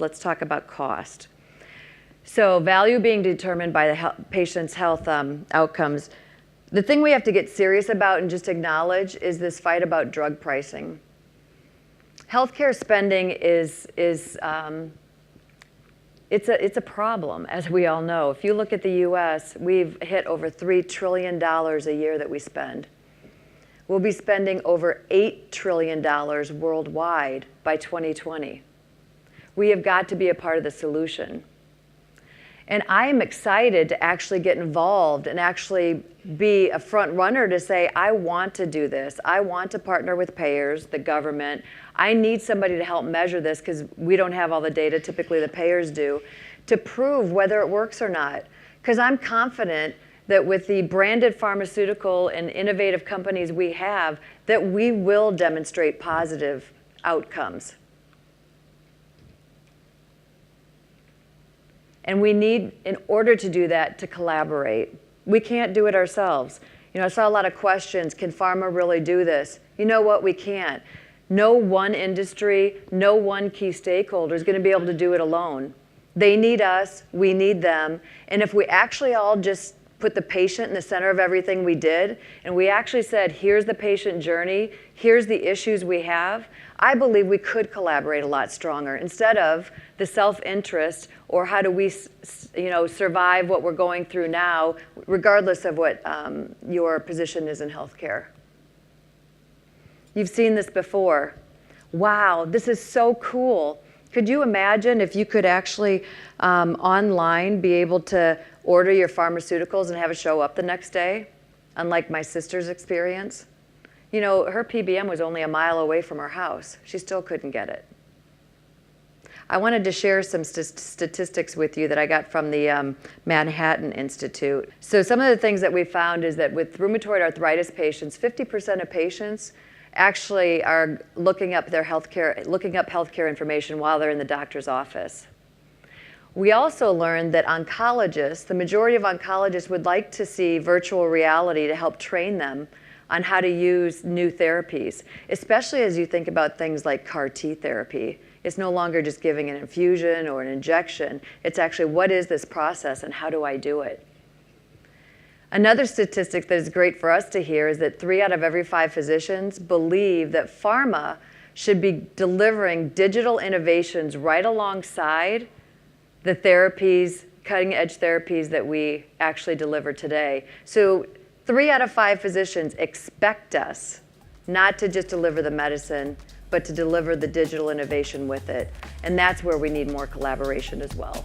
Let's talk about cost. So value being determined by the patient's health outcomes. The thing we have to get serious about and just acknowledge is this fight about drug pricing. Healthcare spending it's a problem, as we all know. If you look at the US, we've hit over $3 trillion a year that we spend. We'll be spending over $8 trillion worldwide by 2020. We have got to be a part of the solution. And I am excited to actually get involved and actually be a front runner to say, I want to do this. I want to partner with payers, the government. I need somebody to help measure this because we don't have all the data, typically the payers do, to prove whether it works or not. Because I'm confident that with the branded pharmaceutical and innovative companies we have, that we will demonstrate positive outcomes. And we need, in order to do that, to collaborate. We can't do it ourselves. I saw a lot of questions, can pharma really do this? You know what, we can't. No one industry, no one key stakeholder is going to be able to do it alone. They need us, we need them, and if we actually all just put the patient in the center of everything we did, and we actually said, here's the patient journey, here's the issues we have, I believe we could collaborate a lot stronger instead of the self-interest or how do we survive what we're going through now, regardless of what your position is in healthcare. You've seen this before. Wow, this is so cool. Could you imagine if you could actually online be able to order your pharmaceuticals and have it show up the next day, unlike my sister's experience? Her PBM was only a mile away from her house. She still couldn't get it. I wanted to share some statistics with you that I got from the Manhattan Institute. So some of the things that we found is that with rheumatoid arthritis patients, 50% of patients actually are looking up healthcare information while they're in the doctor's office. We also learned that oncologists, the majority of oncologists would like to see virtual reality to help train them on how to use new therapies, especially as you think about things like CAR T therapy. It's no longer just giving an infusion or an injection. It's actually, what is this process and how do I do it? Another statistic that is great for us to hear is that 3 out of every 5 physicians believe that pharma should be delivering digital innovations right alongside the therapies, cutting-edge therapies that we actually deliver today. So 3 out of 5 physicians expect us not to just deliver the medicine, but to deliver the digital innovation with it. And that's where we need more collaboration as well.